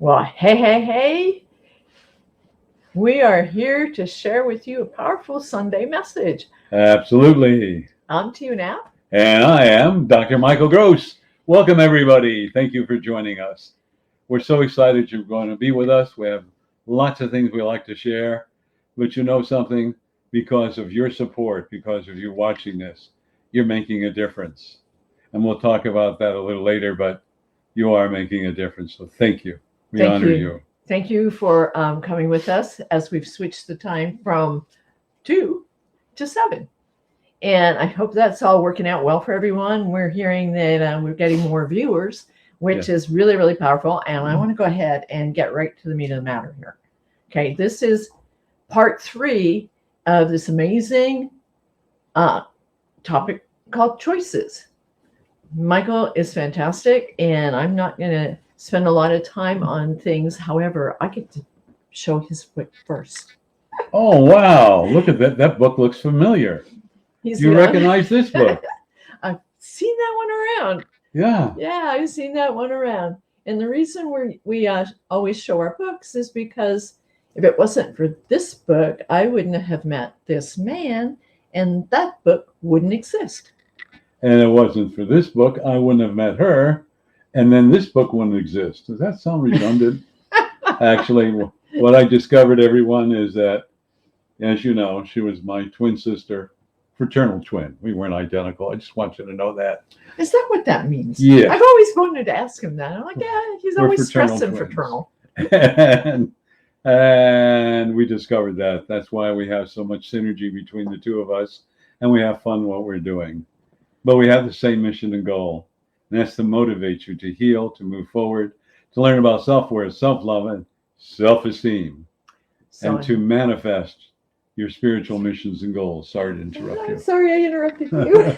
Well, hey. We are here to share with you a powerful Sunday message. Absolutely. I'm Tuna. And I am Dr. Michael Gross. Welcome, everybody. Thank you for joining us. We're so excited you're going to be with us. We have lots of things we like to share. But you know something? Because of your support, because of you watching this, you're making a difference. And we'll talk about that a little later, but you are making a difference. So thank you. We honor you. Thank you for coming with us as we've switched the time from 2 to 7. And I hope that's all working out well for everyone. We're hearing that we're getting more viewers, which is really, really powerful. And I want to go ahead and get right to the meat of the matter here. Okay, this is part 3 of this amazing topic called choices. Michael is fantastic, and I'm not going to spend a lot of time on things. However, I get to show his book first. Oh, wow. Look at that. That book looks familiar. You recognize this book? I've seen that one around. Yeah. Yeah, I've seen that one around. And the reason we always show our books is because if it wasn't for this book, I wouldn't have met this man, and that book wouldn't exist. And it wasn't for this book, I wouldn't have met her, and then this book wouldn't exist. Does that sound redundant? Actually, what I discovered, everyone, is that, as you know, she was my twin sister, fraternal twin. We weren't identical. I just want you to know that. Is that what that means? Yeah. I've always wanted to ask him that. I'm like, yeah, he's always stressing fraternal. And we discovered that. That's why we have so much synergy between the two of us, and we have fun what we're doing. But we have the same mission and goal, and that's to motivate you to heal, to move forward, to learn about self-worth, self-love, and self-esteem, and to manifest your spiritual missions and goals. Sorry to interrupt you. Sorry I interrupted you.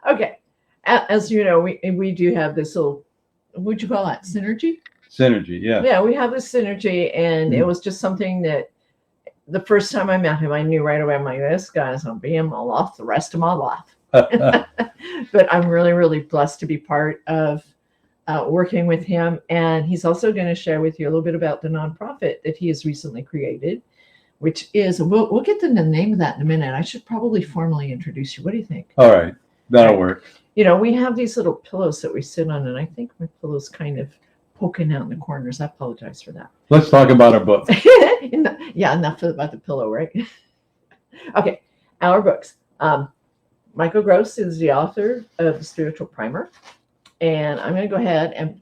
Okay. As you know, we do have this little, what'd you call that, synergy? Synergy, yeah. Yeah, we have this synergy, and it was just something that the first time I met him, I knew right away, I'm like, this guy's going to be in my life the rest of my life. But I'm really, really blessed to be part of working with him. And he's also going to share with you a little bit about the nonprofit that he has recently created, which is, we'll get to the name of that in a minute. I should probably formally introduce you. What do you think? All right. That'll work. You know, we have these little pillows that we sit on, and I think my pillow's kind of poking out in the corners. I apologize for that. Let's talk about our book. Yeah, enough about the pillow, right? Okay, our books. Michael Gross is the author of The Spiritual Primer. And I'm going to go ahead and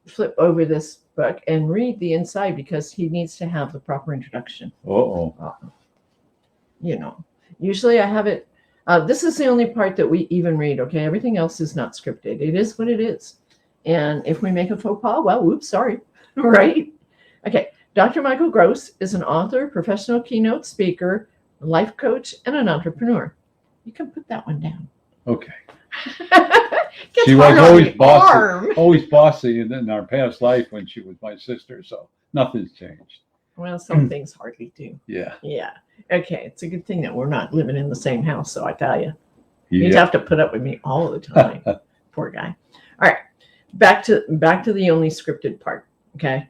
flip over this book and read the inside because he needs to have the proper introduction. You know, usually I have it. This is the only part that we even read, okay? Everything else is not scripted. It is what it is. And if we make a faux pas, well, whoops, sorry, right? Okay, Dr. Michael Gross is an author, professional keynote speaker, life coach, and an entrepreneur. You can put that one down. Okay. She was always bossy in our past life when she was my sister, so nothing's changed. Well, some things hardly do. Yeah. Yeah. Okay, it's a good thing that we're not living in the same house, so I tell you. He'd have to put up with me all the time. Poor guy. All right, back to the only scripted part, okay?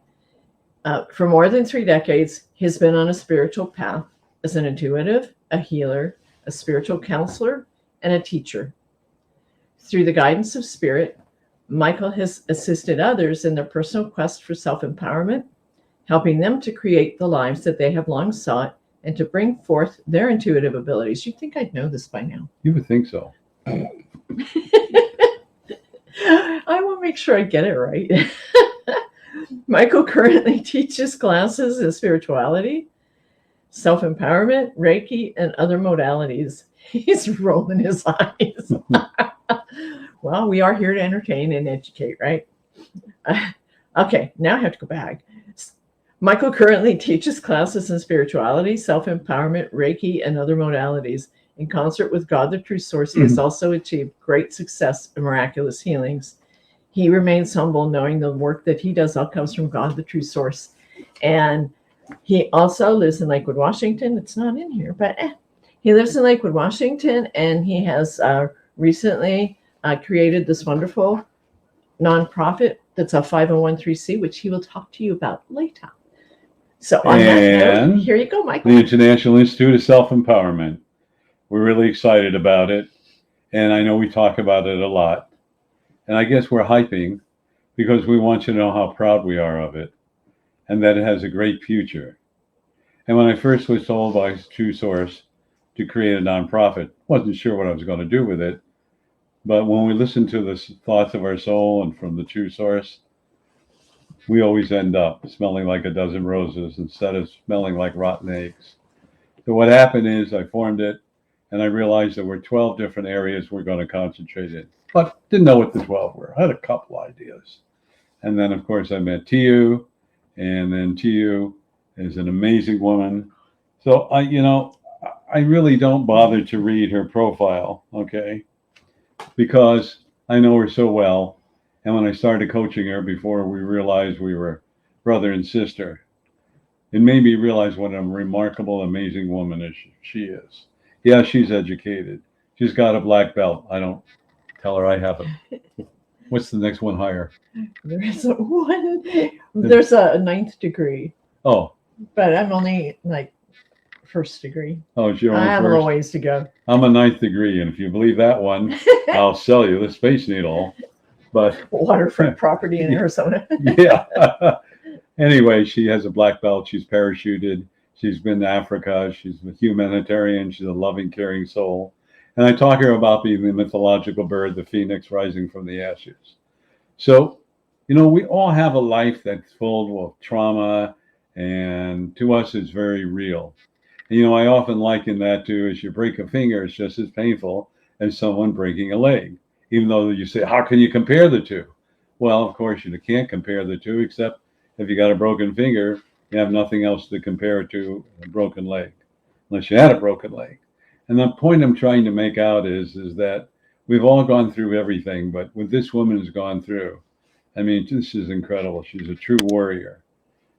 For more than 3 decades, he's been on a spiritual path as an intuitive, a healer, a spiritual counselor, and a teacher. Through the guidance of spirit, Michael has assisted others in their personal quest for self-empowerment, helping them to create the lives that they have long sought and to bring forth their intuitive abilities. You'd think I'd know this by now. You would think so. I will make sure I get it right. Michael currently teaches classes in spirituality, self-empowerment, Reiki, and other modalities. He's rolling his eyes. Well, we are here to entertain and educate, right? Okay, now I have to go back. Michael currently teaches classes in spirituality, self-empowerment, Reiki, and other modalities. In concert with God, the True Source, he has also achieved great success in miraculous healings. He remains humble, knowing the work that he does all comes from God, the True Source. And he also lives in Lakewood, Washington. It's not in here, but he lives in Lakewood, Washington, and he has recently created this wonderful nonprofit that's a 501(c), which he will talk to you about later. So on that note, And here you go, the Michael. International Institute of Self-Empowerment. We're really excited about it. And I know we talk about it a lot. And I guess we're hyping because we want you to know how proud we are of it and that it has a great future. And when I first was told by True Source to create a nonprofit, wasn't sure what I was going to do with it. But when we listen to the thoughts of our soul and from the True Source, we always end up smelling like a dozen roses instead of smelling like rotten eggs. So what happened is I formed it and I realized there were 12 different areas we're going to concentrate in, but didn't know what the 12 were. I had a couple ideas. And then, of course, I met Tiu, and then Tiu is an amazing woman. So I really don't bother to read her profile, okay? Because I know her so well. And when I started coaching her before we realized we were brother and sister, it made me realize what a remarkable, amazing woman she is. Yeah, she's educated. She's got a black belt. I don't tell her I have it. What's the next one higher? There's one. There's a 9th degree, Oh, but I'm only like 1st degree. oh, it's your I own have a little first. ways to go. I'm a 9th degree, and if you believe that one, I'll sell you the Space Needle. But Waterfront property in Arizona. yeah. Anyway, she has a black belt. She's parachuted. She's been to Africa. She's a humanitarian. She's a loving, caring soul. And I talk to her about being the mythological bird, the phoenix rising from the ashes. So, we all have a life that's full of trauma, and to us, it's very real. And, I often liken that to as you break a finger, it's just as painful as someone breaking a leg, even though you say, how can you compare the two? Well, of course, you can't compare the two, except if you got a broken finger, you have nothing else to compare it to a broken leg, unless you had a broken leg. And the point I'm trying to make out is that we've all gone through everything, but what this woman has gone through, I mean, this is incredible. She's a true warrior.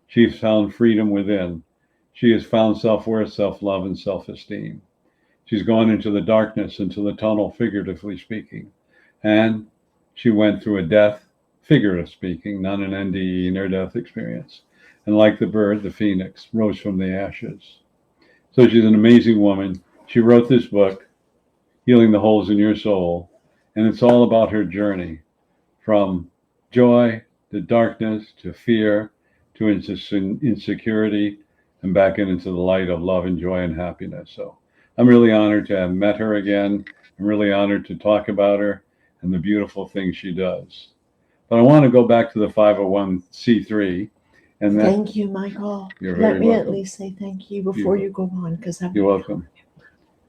She's found freedom within. She has found self-worth, self-love, and self-esteem. She's gone into the darkness, into the tunnel, figuratively speaking. And she went through a death, figuratively speaking, not an NDE, near-death experience. And like the bird, the phoenix, rose from the ashes. So she's an amazing woman. She wrote this book, Healing the Holes in Your Soul. And it's all about her journey from joy to darkness to fear to insecurity and back into the light of love and joy and happiness. So I'm really honored to have met her again. I'm really honored to talk about her and the beautiful things she does. But I want to go back to the 501c3. And Thank you, Michael. You're Let very me welcome. at least say thank you before you go on, because I'm. You're welcome.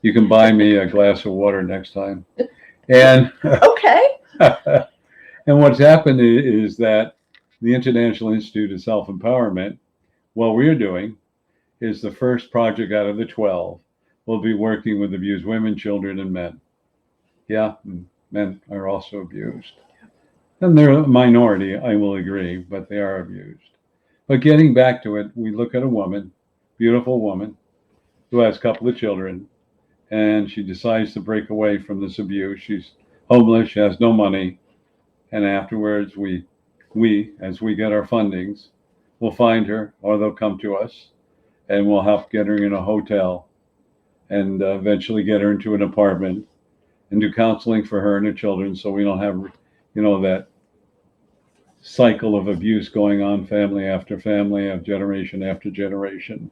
You can buy me a glass of water next time. And Okay. and what's happened is that the International Institute of Self-Empowerment, what we're doing is the first project out of the 12 will be working with abused women, children, and men. Yeah, men are also abused. And they're a minority, I will agree, but they are abused. But getting back to it, we look at a woman, beautiful woman, who has a couple of children, and she decides to break away from this abuse. She's homeless, she has no money, and afterwards we as we get our fundings, we'll find her, or they'll come to us, and we'll help get her in a hotel, and eventually get her into an apartment, and do counseling for her and her children, so we don't have, that cycle of abuse going on, family after family, of generation after generation.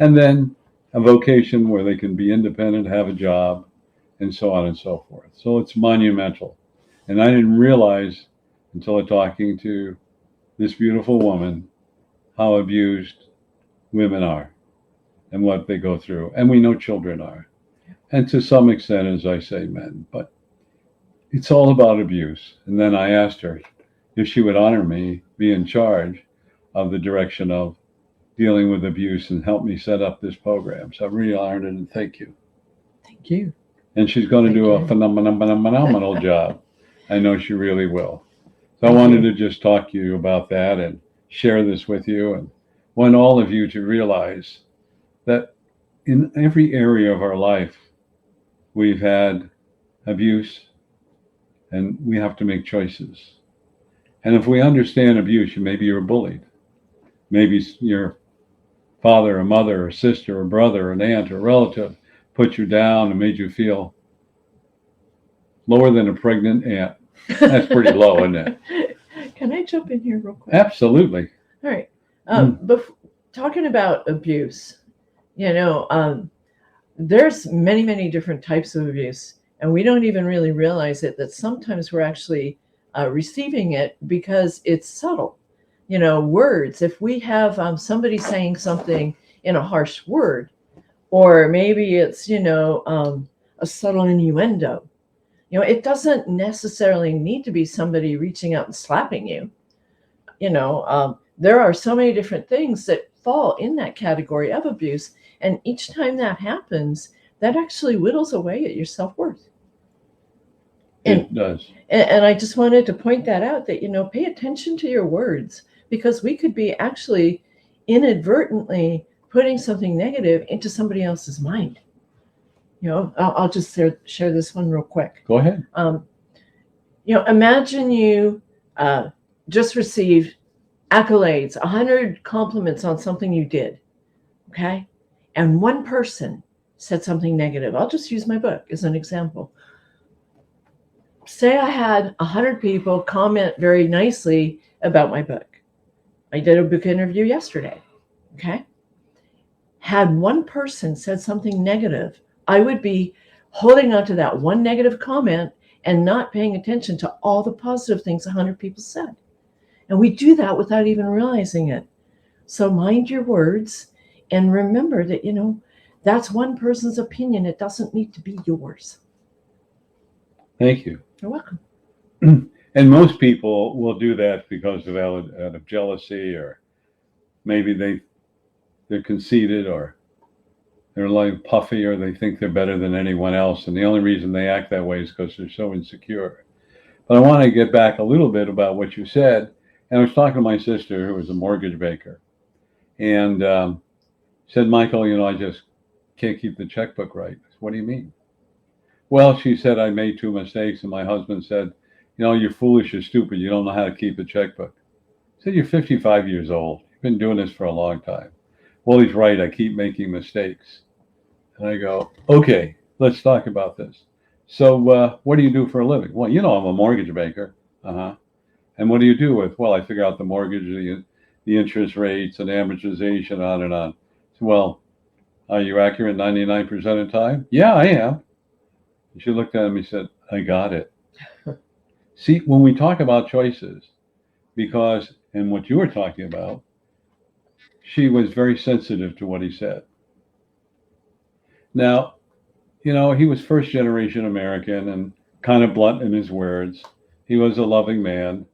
And then a vocation where they can be independent, have a job, and so on and so forth. So it's monumental. And I didn't realize until talking to this beautiful woman how abused women are and what they go through. And we know children are. And to some extent, as I say, men. But it's all about abuse. And then I asked her if she would honor me, be in charge of the direction of dealing with abuse and help me set up this program. So I'm really honored and thank you. Thank you. And she's going to Thank do you. a phenomenal job. I know she really will. So I Thank wanted you. to just talk to you about that and share this with you, and want all of you to realize that in every area of our life, we've had abuse and we have to make choices. And if we understand abuse, maybe you were bullied. Maybe your father or mother or sister or brother or an aunt or relative put you down and made you feel lower than a pregnant ant. That's pretty low, isn't it? Can I jump in here real quick? Absolutely. All right. Talking about abuse, there's many, many different types of abuse, and we don't even really realize it, that sometimes we're actually receiving it because it's subtle. Words, if we have somebody saying something in a harsh word, or maybe it's, a subtle innuendo, it doesn't necessarily need to be somebody reaching out and slapping you. There are so many different things that fall in that category of abuse. And each time that happens, that actually whittles away at your self-worth. It does. And I just wanted to point that out, that, pay attention to your words, because we could be actually inadvertently putting something negative into somebody else's mind. I'll just share this one real quick. Go ahead. Imagine you just received accolades, 100 compliments on something you did, okay? And one person said something negative. I'll just use my book as an example. Say I had 100 people comment very nicely about my book. I did a book interview yesterday, okay? Had one person said something negative, I would be holding on to that one negative comment and not paying attention to all the positive things 100 people said. And we do that without even realizing it. So mind your words and remember that, that's one person's opinion. It doesn't need to be yours. Thank you. You're welcome. And most people will do that because out of jealousy, or maybe they're conceited, or they're like puffy, or they think they're better than anyone else. And the only reason they act that way is because they're so insecure. But I want to get back a little bit about what you said. And I was talking to my sister, who was a mortgage banker, and said, Michael, I just can't keep the checkbook right. I said, what do you mean? Well, she said, I made 2 mistakes. And my husband said, you're foolish, you're stupid. You don't know how to keep a checkbook. I said, you're 55 years old. You've been doing this for a long time. Well, he's right. I keep making mistakes. And I go, okay, let's talk about this. So what do you do for a living? Well, I'm a mortgage banker. Uh-huh. And what do you do with? Well, I figure out the mortgage, the interest rates and amortization, on and on. So, well, are you accurate 99% of the time? Yeah, I am. And she looked at me and said, I got it. See, when we talk about choices, and what you were talking about, she was very sensitive to what he said. Now, he was first generation American and kind of blunt in his words. He was a loving man,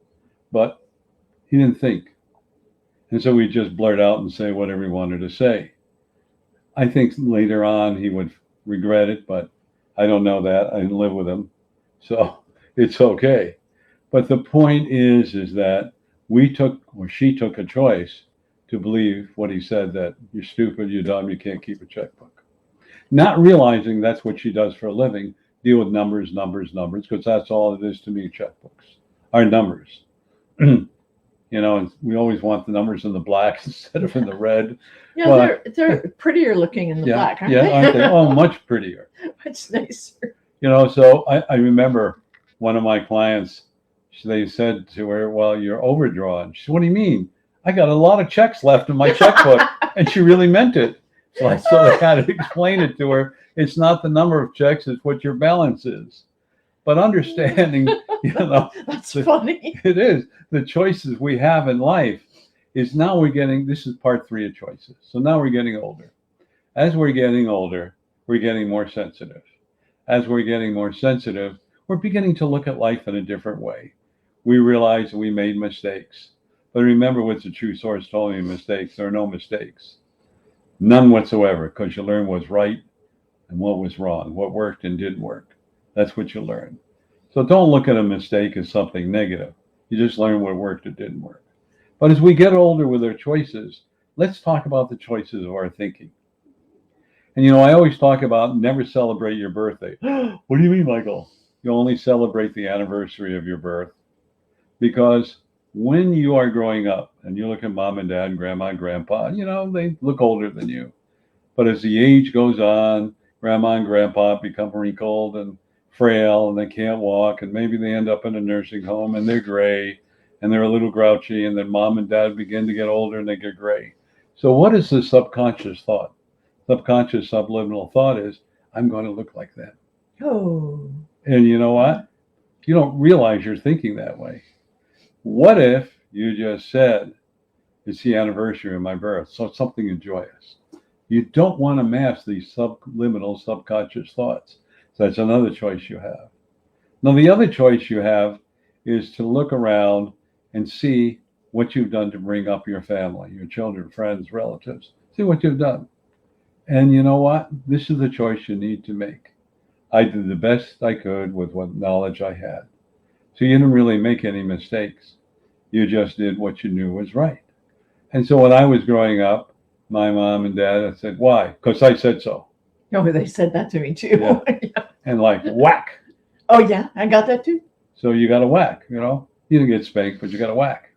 but he didn't think. And so he'd just blurt out and say whatever he wanted to say. I think later on he would regret it, but I don't know that. I didn't live with him, so it's okay. But the point is that she took a choice to believe what he said, that you're stupid, you're dumb, you can't keep a checkbook. Not realizing that's what she does for a living, deal with numbers, because that's all it is to me, checkbooks are numbers. And we always want the numbers in the black instead of in the red. Yeah, well, they're prettier looking in the black, aren't they? Aren't they? Oh, much prettier. Much nicer. So I remember one of my clients, they said to her, well, you're overdrawn. She said, what do you mean? I got a lot of checks left in my checkbook. And she really meant it. So I sort of had to explain it to her. It's not the number of checks, it's what your balance is. But understanding, that's funny. It is. The choices we have in life is now this is part 3 of choices. So now we're getting older. As we're getting older, we're getting more sensitive. As we're getting more sensitive, we're beginning to look at life in a different way. We realize that we made mistakes. But remember what the true source told me, mistakes. There are no mistakes. None whatsoever, because you learn what's right and what was wrong, what worked and didn't work. That's what you learn. So don't look at a mistake as something negative. You just learn what worked or didn't work. But as we get older with our choices, let's talk about the choices of our thinking. And I always talk about never celebrate your birthday. What do you mean, Michael? You only celebrate the anniversary of your birth. Because when you are growing up and you look at mom and dad and grandma and grandpa, they look older than you. But as the age goes on, grandma and grandpa become wrinkled and frail and they can't walk. And maybe they end up in a nursing home and they're gray and they're a little grouchy. And then mom and dad begin to get older and they get gray. So, what is the subconscious thought? Subconscious subliminal thought is, I'm going to look like that. Oh. And you know what? You don't realize you're thinking that way. What if you just said, it's the anniversary of my birth, so it's something joyous? You don't want to mask these subliminal subconscious thoughts. So that's another choice you have. Now, the other choice you have is to look around and see what you've done to bring up your family, your children, friends, relatives. See what you've done. And you know what? This is the choice you need to make. I did the best I could with what knowledge I had. So you didn't really make any mistakes. You just did what you knew was right. And so when I was growing up, my mom and dad, I said, why? Because I said so. Oh, they said that to me too. Yeah. And like, whack. Oh, yeah, I got that too. So you got a whack, You didn't get spanked, but you got a whack.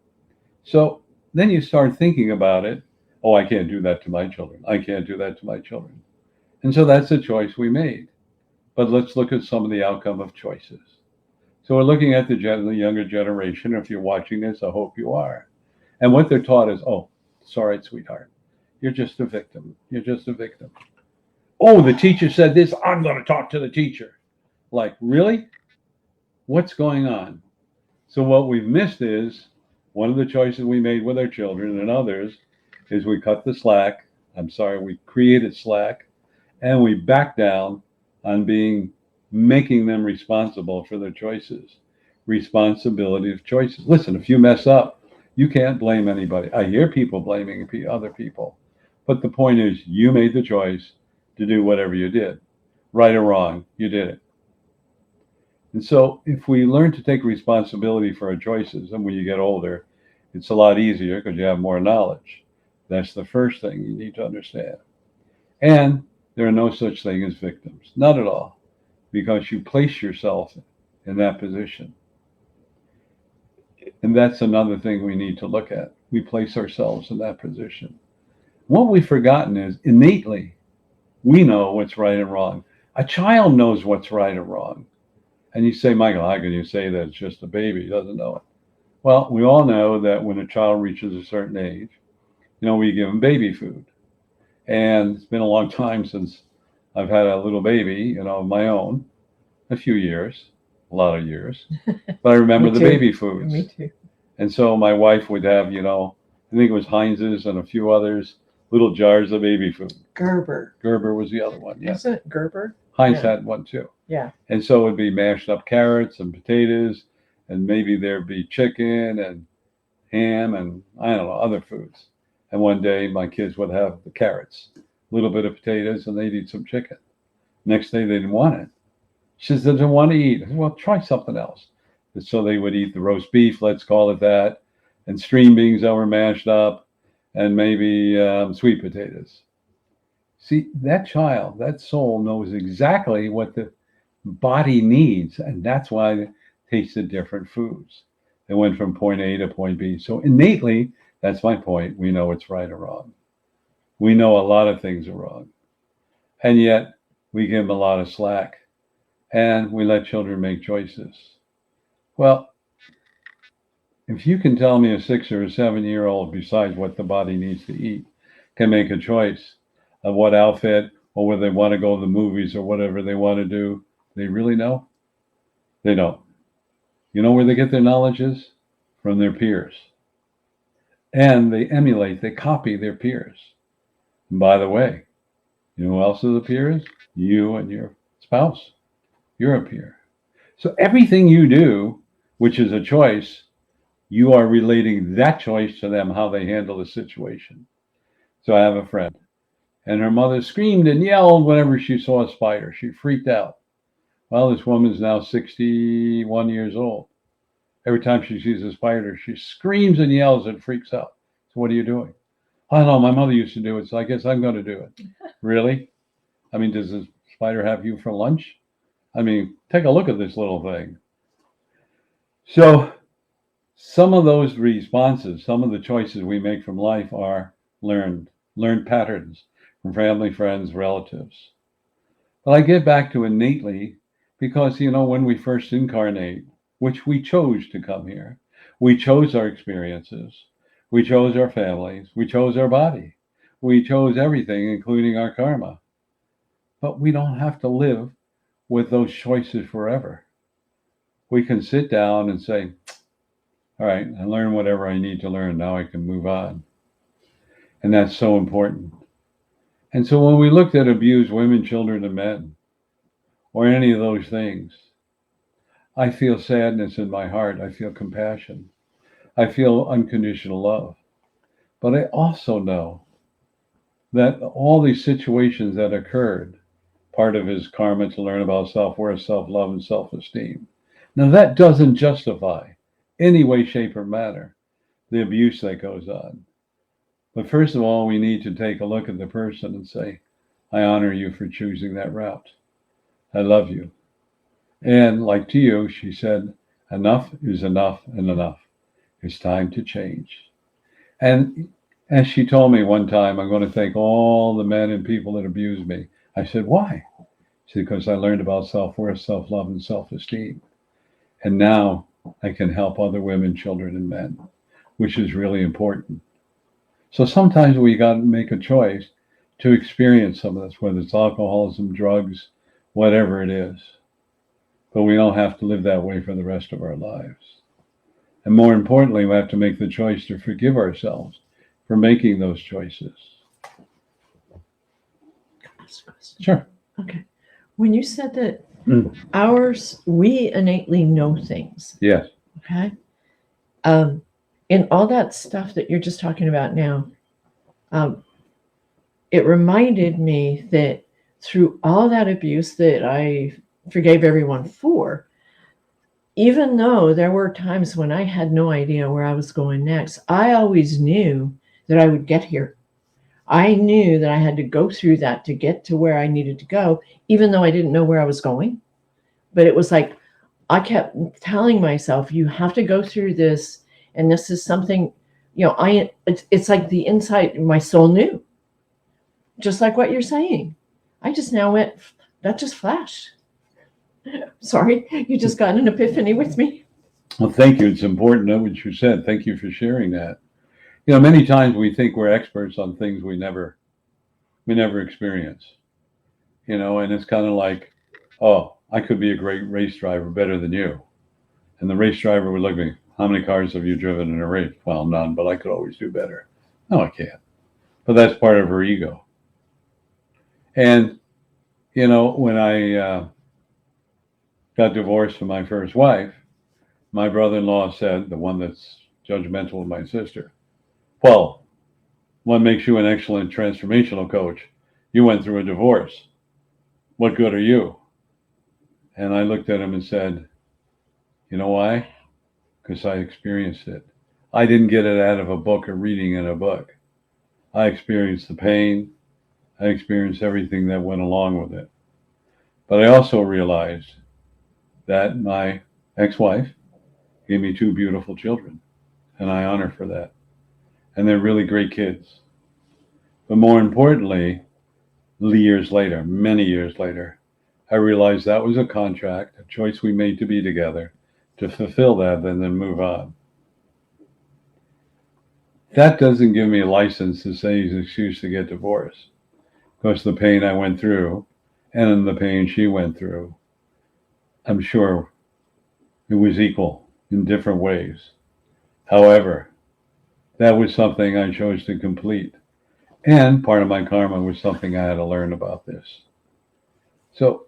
So then you start thinking about it. Oh, I can't do that to my children. I can't do that to my children. And so that's the choice we made. But let's look at some of the outcome of choices. So we're looking at the younger generation. If you're watching this, I hope you are. And what they're taught is, oh, sorry, sweetheart. You're just a victim. You're just a victim. Oh, the teacher said this. I'm going to talk to the teacher. Like, really? What's going on? So what we've missed is one of the choices we made with our children and others is we cut the slack. We created slack and we back down on making them responsible for their choices. Responsibility of choices. Listen, if you mess up, you can't blame anybody. I hear people blaming other people. But the point is, you made the choice to do whatever you did. Right or wrong, you did it. And so if we learn to take responsibility for our choices, and when you get older, it's a lot easier because you have more knowledge. That's the first thing you need to understand. And there are no such thing as victims. Not at all. Because you place yourself in that position. And that's another thing we need to look at. We place ourselves in that position. What we've forgotten is innately, we know what's right and wrong. A child knows what's right and wrong. And you say, Michael, how can you say that it's just a baby? He doesn't know it. Well, we all know that when a child reaches a certain age, we give them baby food. And it's been a long time since I've had a little baby, of my own, a few years, a lot of years. But I remember the baby foods. Me too. And so my wife would have, I think it was Heinz's and a few others, little jars of baby food. Gerber. Gerber was the other one. Yeah. Isn't it Gerber? Heinz had one too. Yeah. And so it would be mashed up carrots and potatoes, and maybe there'd be chicken and ham and I don't know, other foods. And one day my kids would have the carrots, a little bit of potatoes, and they'd eat some chicken. Next day they didn't want it. She said, doesn't want to eat. I said, well, try something else. And so they would eat the roast beef, let's call it that, and string beans that were mashed up, and maybe sweet potatoes. See, that child, that soul knows exactly what the body needs, and that's why they tasted different foods. They went from point A to point B. So innately, that's my point, we know it's right or wrong. We know a lot of things are wrong. And yet, we give them a lot of slack. And we let children make choices. Well, if you can tell me a 6 or a 7-year-old, besides what the body needs to eat, can make a choice of what outfit or whether they want to go to the movies or whatever they want to do, they really know? They don't. You know where they get their knowledge is? From their peers. And they emulate, they copy their peers. And by the way, you know who else are the peers? You and your spouse. You're a peer. So everything you do, which is a choice, you are relating that choice to them, how they handle the situation. So I have a friend, and her mother screamed and yelled whenever she saw a spider. She freaked out. Well, this woman's now 61 years old. Every time she sees a spider, she screams and yells and freaks out. So what are you doing? I don't know, my mother used to do it, so I guess I'm going to do it. Really? I mean, does the spider have you for lunch? I mean, take a look at this little thing. So Some of those responses, some of the choices we make from life are learned patterns from family, friends, relatives. But I get back to innately because, when we first incarnate, which we chose to come here, we chose our experiences, we chose our families, we chose our body, we chose everything, including our karma. But we don't have to live with those choices forever. We can sit down and say, all right, I learned whatever I need to learn. Now I can move on. And that's so important. And so when we looked at abused women, children, and men, or any of those things, I feel sadness in my heart. I feel compassion. I feel unconditional love. But I also know that all these situations that occurred, part of his karma to learn about self-worth, self-love, and self-esteem. Now that doesn't justify any way, shape, or manner the abuse that goes on. But first of all, we need to take a look at the person and say, I honor you for choosing that route. I love you. And like to you, she said, enough is enough and enough. It's time to change. And as she told me one time, I'm going to thank all the men and people that abused me. I said, why? She said, because I learned about self-worth, self-love, and self-esteem. And now I can help other women, children, and men, which is really important. So sometimes we got to make a choice to experience some of this, whether it's alcoholism, drugs, whatever it is. But we don't have to live that way for the rest of our lives. And more importantly, we have to make the choice to forgive ourselves for making those choices. Sure. Okay. When you said that we innately know things. Yes. Okay. In all that stuff that you're just talking about now, it reminded me that through all that abuse that I forgave everyone for, even though there were times when I had no idea where I was going next, I always knew that I would get here. I knew that I had to go through that to get to where I needed to go, even though I didn't know where I was going. But it was like, I kept telling myself, you have to go through this. And this is something, it's like the inside, my soul knew. Just like what you're saying. I just now went, that just flashed. Sorry, you just got an epiphany with me. Well, thank you. It's important to know what you said. Thank you for sharing that. Many times we think we're experts on things we never experience. And it's kind of like, oh, I could be a great race driver, better than you. And the race driver would look at me, how many cars have you driven in a race? Well, none, but I could always do better. No, I can't. But that's part of her ego. And, when I got divorced from my first wife, my brother-in-law said, the one that's judgmental of my sister, well, what makes you an excellent transformational coach? You went through a divorce. What good are you? And I looked at him and said, you know why? Because I experienced it. I didn't get it out of a book or reading in a book. I experienced the pain. I experienced everything that went along with it. But I also realized that my ex-wife gave me 2 beautiful children, and I honor for that. And they're really great kids. But more importantly, many years later, I realized that was a contract, a choice we made to be together, to fulfill that and then move on. That doesn't give me a license to say it's an excuse to get divorced, because the pain I went through and the pain she went through, I'm sure it was equal in different ways. However, that was something I chose to complete. And part of my karma was something I had to learn about this. So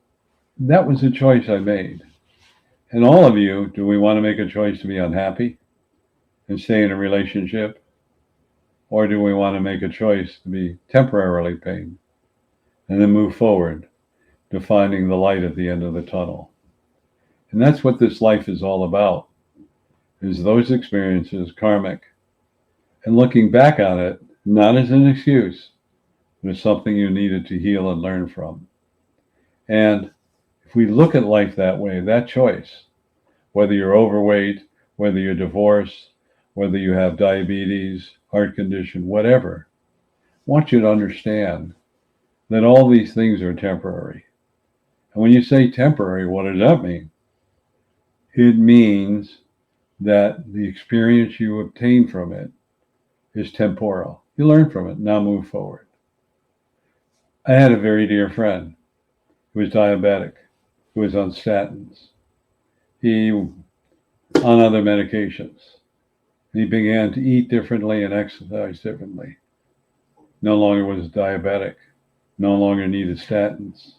that was a choice I made. And all of you, do we want to make a choice to be unhappy and stay in a relationship? Or do we want to make a choice to be temporarily pain and then move forward to finding the light at the end of the tunnel? And that's what this life is all about, is those experiences, karmic, and looking back on it, not as an excuse, but as something you needed to heal and learn from. And if we look at life that way, that choice, whether you're overweight, whether you're divorced, whether you have diabetes, heart condition, whatever. I want you to understand that all these things are temporary. And when you say temporary, what does that mean? It means that the experience you obtain from it is temporal. You learn from it, now move forward. I had a very dear friend who was diabetic, who was on statins. He on other medications. He began to eat differently and exercise differently. No longer was diabetic, no longer needed statins.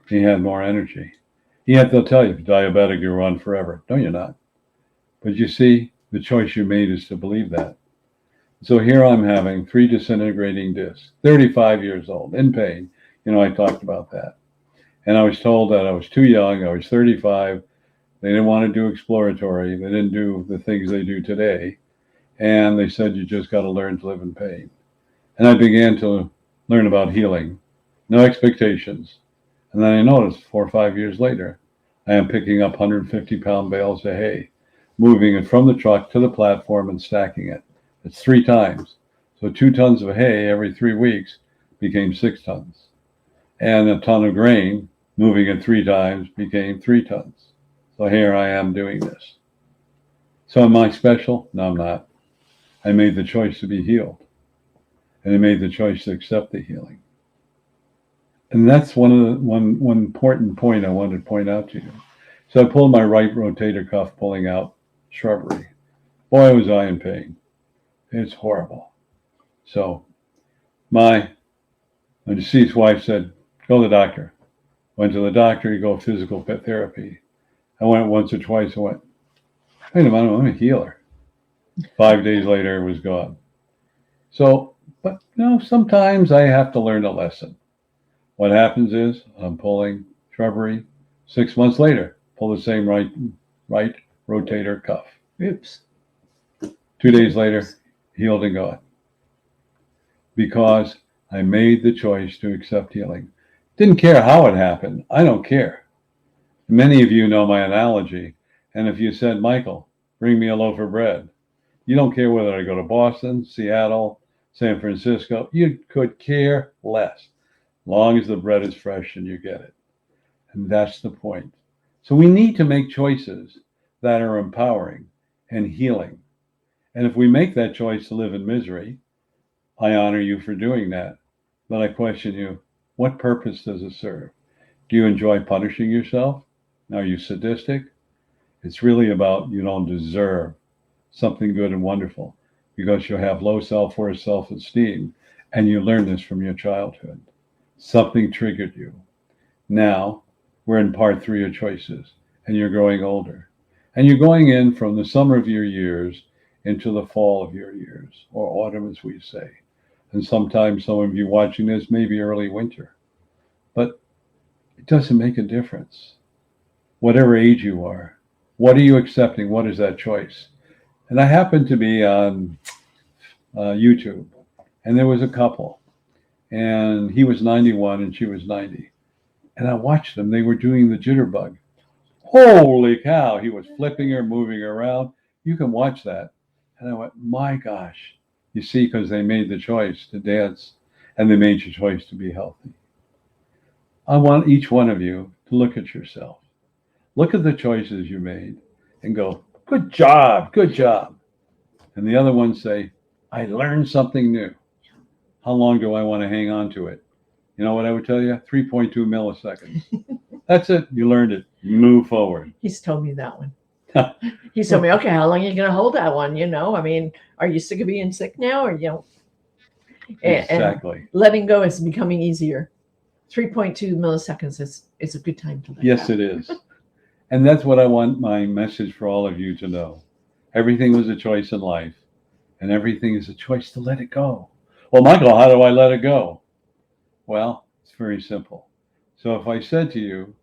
He had more energy. Yet they'll tell you, diabetic, you're on forever. No, you're not. But you see, the choice you made is to believe that. So here I'm having 3 disintegrating discs, 35 years old, in pain. I talked about that. And I was told that I was too young. I was 35. They didn't want to do exploratory. They didn't do the things they do today. And they said, you just got to learn to live in pain. And I began to learn about healing. No expectations. And then I noticed 4 or 5 years later, I am picking up 150-pound bales of hay, moving it from the truck to the platform and stacking it. It's 3 times. So 2 tons of hay every 3 weeks became 6 tons. And a ton of grain, moving it 3 times, became 3 tons. So here I am doing this. So am I special? No, I'm not. I made the choice to be healed. And I made the choice to accept the healing. And that's one important point I wanted to point out to you. So I pulled my right rotator cuff, pulling out shrubbery. Boy, was I in pain. It's horrible. So my deceased wife said, go to the doctor. Went to the doctor, you go physical therapy. I went once or twice and went, wait a minute, I'm a healer. 5 days later, it was gone. So, but sometimes I have to learn a lesson. What happens is I'm pulling shrubbery. 6 months later, pull the same right rotator cuff. Oops. 2 days later, healed and gone. Because I made the choice to accept healing. Didn't care how it happened. I don't care. Many of you know my analogy. And if you said, Michael, bring me a loaf of bread, you don't care whether I go to Boston, Seattle, San Francisco. You could care less, long as the bread is fresh and you get it. And that's the point. So we need to make choices that are empowering and healing. And if we make that choice to live in misery, I honor you for doing that. But I question you, what purpose does it serve? Do you enjoy punishing yourself? Are you sadistic? It's really about you don't deserve something good and wonderful because you have low self-worth, self-esteem, and you learned this from your childhood. Something triggered you. Now, we're in part 3 of choices, and you're growing older. And you're going in from the summer of your years into the fall of your years, or autumn, as we say. And sometimes some of you watching this may be early winter. But it doesn't make a difference. Whatever age you are, what are you accepting? What is that choice? And I happened to be on YouTube, and there was a couple, and he was 91 and she was 90. And I watched them. They were doing the jitterbug. Holy cow. He was flipping her, moving her around. You can watch that. And I went, my gosh. You see, because they made the choice to dance, and they made your choice to be healthy. I want each one of you to look at yourself. Look at the choices you made and go, good job, good job. And the other ones say, I learned something new. How long do I want to hang on to it? You know what I would tell you? 3.2 milliseconds. That's it. You learned it. You move forward. He's told me that one. He's told me, okay, how long are you going to hold that one? I mean, are you sick of being sick now? Or, Exactly. And letting go is becoming easier. 3.2 milliseconds is a good time to let Yes, go. it is. And that's what I want my message for all of you to know. Everything was a choice in life, and everything is a choice to let it go. Well, Michael, how do I let it go? Well, it's very simple. So if I said to you,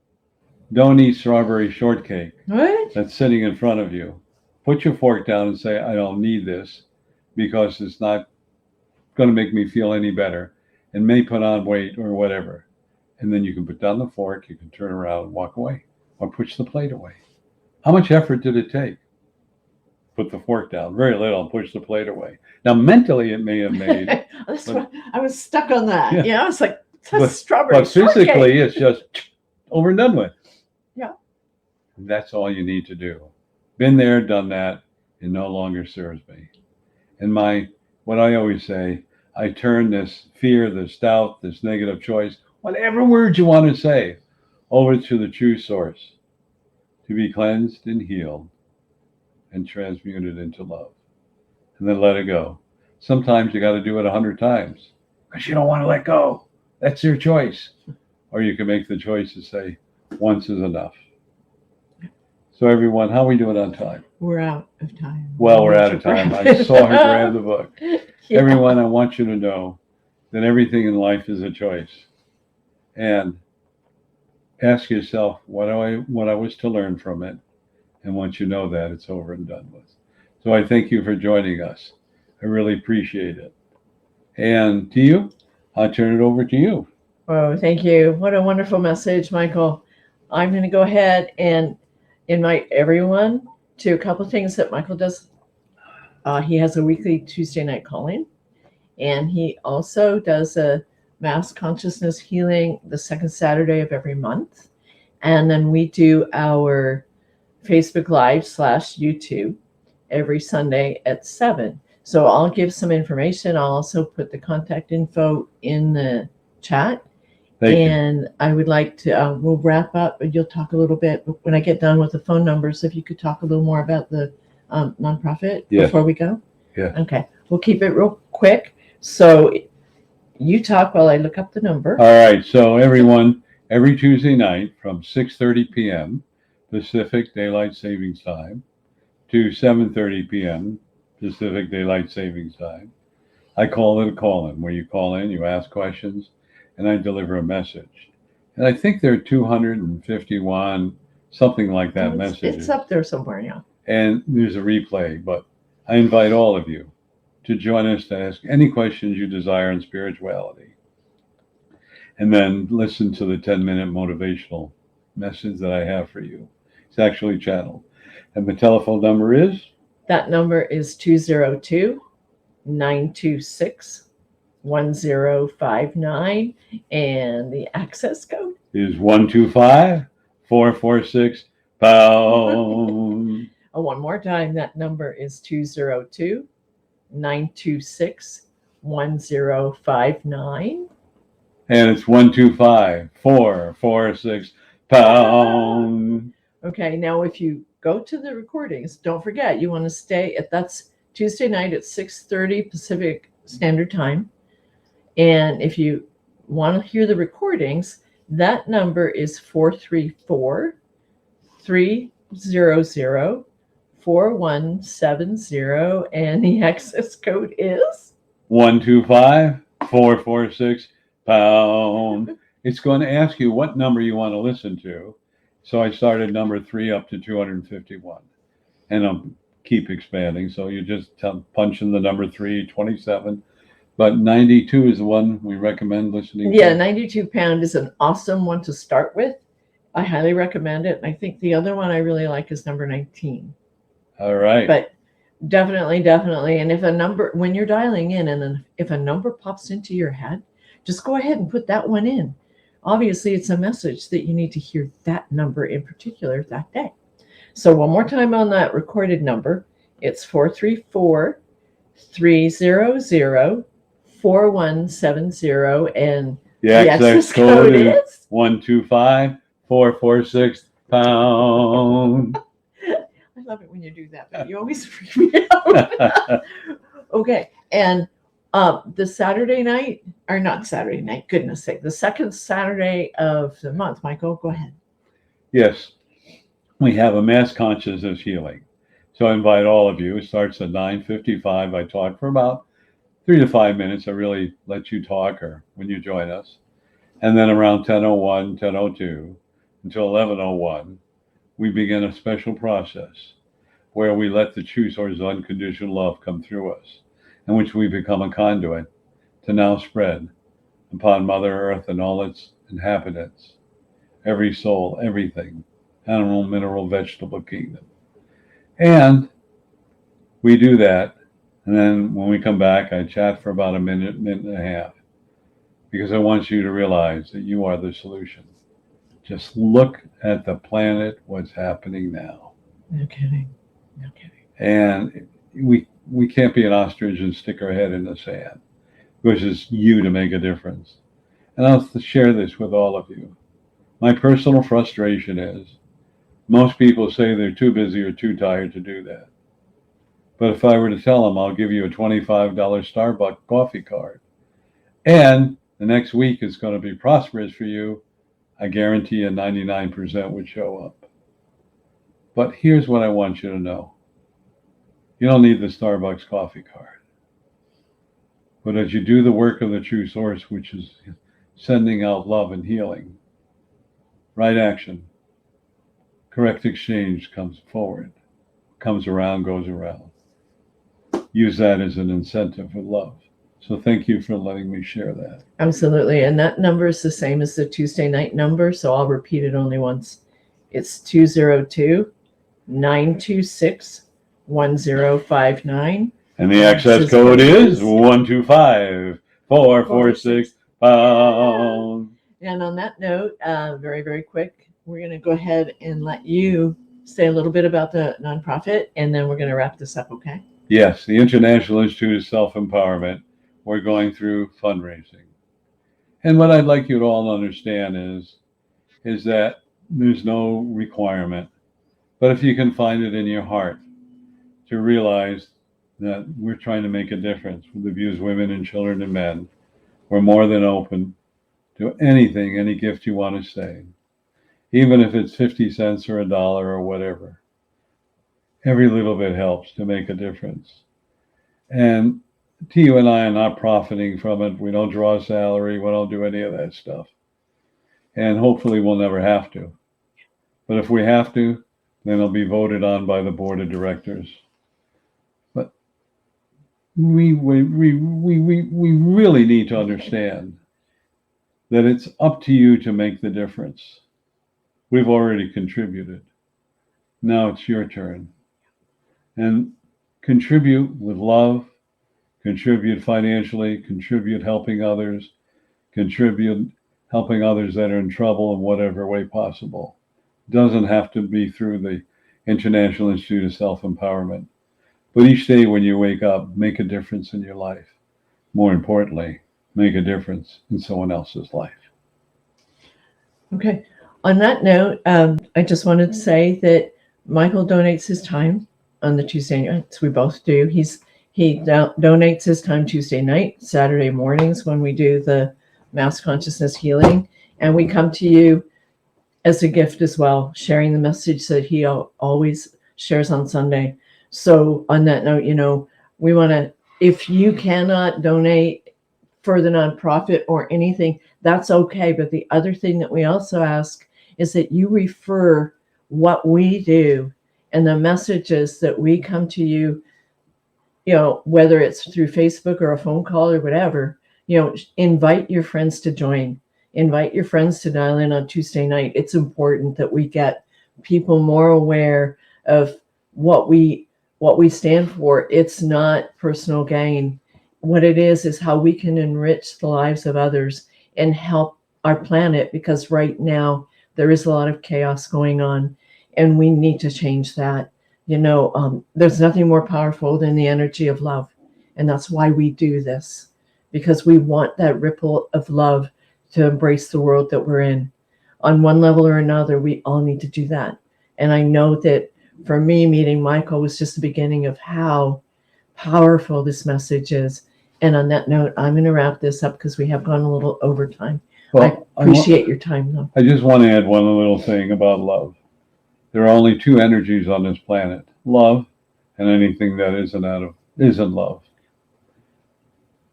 don't eat strawberry shortcake What? that's sitting in front of you, put your fork down and say, I don't need this because it's not going to make me feel any better and may put on weight or whatever. And then you can put down the fork, you can turn around and walk away or push the plate away. How much effort did it take? put the fork down, very little, and push the plate away. Now, mentally, it may have made, That's but- what I was stuck on that. Yeah. Yeah, I was like, But- that's strawberry but shortcake. physically, it's just over and done with. Yeah. That's all you need to do. Been there, done that. It no longer serves me. And what I always say, I turn this fear, this doubt, this negative choice, whatever words you want to say, over to the true source to be cleansed and healed and transmuted into love. And then let it go. Sometimes you got to do it 100 times because you don't want to let go. That's your choice. Or you can make the choice to say, once is enough. So everyone, how are we doing on time? We're out of time. Well, we're out of time. I saw her grab the book. Yeah. Everyone, I want you to know that everything in life is a choice. And ask yourself what I was to learn from it. And once you know that, it's over and done with. So I thank you for joining us. I really appreciate it. And to you, I'll turn it over to you. Oh, thank you. What a wonderful message, Michael. I'm going to go ahead and invite everyone to a couple of things that Michael does. He has a weekly Tuesday night calling, and he also does a mass consciousness healing the second Saturday of every month. And then we do our Facebook Live / YouTube every Sunday at 7. So I'll give some information. I'll also put the contact info in the chat. Thank you. And I would like to, we'll wrap up, and you'll talk a little bit when I get done with the phone numbers. If you could talk a little more about the nonprofit Yes. before we go. Yeah. Okay. We'll keep it real quick. So you talk while I look up the number. All right. So everyone, every Tuesday night from 6:30 p.m. Pacific Daylight Savings Time to 7:30 p.m. Pacific Daylight Savings Time, I call it a call-in, where you call in, you ask questions, and I deliver a message. And I think there are 251, something like that, it's messages. up there somewhere, yeah. And there's a replay, but I invite all of you to join us to ask any questions you desire on spirituality. And then listen to the 10-minute motivational message that I have for you. It's actually channeled. And the telephone number is? That number is 202-926-1059. And the access code? Is 125-446 pound. One more time, that number is 202-926-1059. And it's 125-446 pound. Okay, now if you go to the recordings, don't forget you want to stay that's Tuesday night at 6:30 Pacific Standard Time. And if you want to hear the recordings, that number is 434-300-4170, and the access code is 125-446 pound. It's going to ask you what number you want to listen to. So I started number 3 up to 251, and I'll keep expanding. So you just punch in the number 327, but 92 is the one we recommend listening to. Yeah, 92 pound is an awesome one to start with. I highly recommend it. And I think the other one I really like is number 19. All right. But definitely. And if a number, when you're dialing in, and then if a number pops into your head, just go ahead and put that one in. Obviously, it's a message that you need to hear that number in particular that day. So one more time on that recorded number, it's 434-300-4170, and The access code is 125-446 pound. I love it when you do that, but you always freak me out. Okay, and the Saturday night, or not Saturday night, goodness sake, the second Saturday of the month, Michael, go ahead. Yes, we have a mass consciousness healing. So I invite all of you. It starts at 9:55. I talk for about 3 to 5 minutes. I really let you talk, or when you join us. And then around 10:01, 10:02 until 11:01, we begin a special process where we let the true source of unconditional love come through us, in which we become a conduit to now spread upon Mother Earth and all its inhabitants, every soul, everything, animal, mineral, vegetable kingdom. And We do that, and then when we come back, I chat for about a minute, minute and a half, because I want you to realize that you are the solution. Just look at the planet, what's happening now. No kidding. No kidding. And we can't be an ostrich and stick our head in the sand, which is you to make a difference. And I'll share this with all of you. My personal frustration is most people say they're too busy or too tired to do that. But if I were to tell them, I'll give you a $25 Starbucks coffee card, and the next week is going to be prosperous for you, I guarantee you 99% would show up. But here's what I want you to know. You don't need the Starbucks coffee card. But as you do the work of the true source, which is sending out love and healing, right action, correct exchange comes forward, comes around, goes around. Use that as an incentive with love. So thank you for letting me share that. Absolutely. And that number is the same as the Tuesday night number. So I'll repeat it only once. It's 202-926-1059. And the access code is 125-446-pound. And on that note, very, very quick, we're going to go ahead and let you say a little bit about the nonprofit, and then we're going to wrap this up, okay? Yes, the International Institute of Self-Empowerment. We're going through fundraising. And what I'd like you to all understand is that there's no requirement. But if you can find it in your heart to realize that we're trying to make a difference with abused women and children and men, we're more than open to anything, any gift you want to say, even if it's 50 cents or $1 or whatever. Every little bit helps to make a difference. And T.U. and I are not profiting from it. We don't draw a salary. We don't do any of that stuff. And hopefully we'll never have to. But if we have to, then it'll be voted on by the board of directors. But we really need to understand that it's up to you to make the difference. We've already contributed. Now it's your turn. And contribute with love, contribute financially, contribute helping others, contribute helping others that are in trouble in whatever way possible. It doesn't have to be through the International Institute of Self-Empowerment. But each day when you wake up, make a difference in your life. More importantly, make a difference in someone else's life. Okay. On that note, I just wanted to say that Michael donates his time on the Tuesday nights. We both do. He donates his time Tuesday night, Saturday mornings when we do the mass consciousness healing. And we come to you as a gift as well, sharing the message that he always shares on Sunday. So on that note, we want to, if you cannot donate for the nonprofit or anything, that's okay. But the other thing that we also ask is that you refer what we do and the messages that we come to you, whether it's through Facebook or a phone call or whatever, invite your friends to join. Invite your friends to dial in on Tuesday night. It's important that we get people more aware of what we stand for. It's not personal gain. What it is how we can enrich the lives of others and help our planet, because right now there is a lot of chaos going on and we need to change that. There's nothing more powerful than the energy of love. And that's why we do this, because we want that ripple of love to embrace the world that we're in. On one level or another, we all need to do that. And I know that for me, meeting Michael was just the beginning of how powerful this message is. And on that note, I'm going to wrap this up because we have gone a little over time. Well, I appreciate your time, though. I just want to add one little thing about love. There are only two energies on this planet, love and anything that isn't love.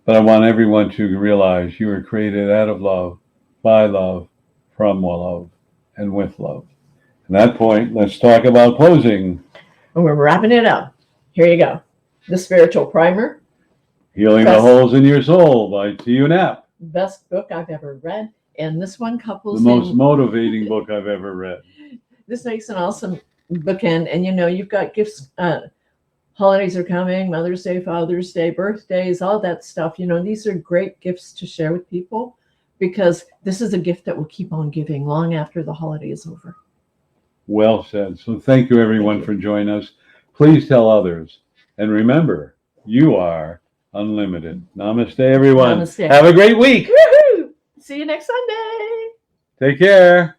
But I want everyone to realize you were created out of love, by love, from love, and with love. At that point, let's talk about closing. And we're wrapping it up. Here you go. The Spiritual Primer. Healing the Holes in Your Soul by T.U. Knapp. Best book I've ever read. And this one couples the most motivating book I've ever read. This makes an awesome bookend. And you've got gifts, holidays are coming, Mother's Day, Father's Day, birthdays, all that stuff. These are great gifts to share with people because this is a gift that will keep on giving long after the holiday is over. Well said. So thank you everyone Thank for joining us. Please tell others. And remember, you are unlimited. Namaste, everyone. Namaste. Have a great week. Woohoo! See you next Sunday. Take care.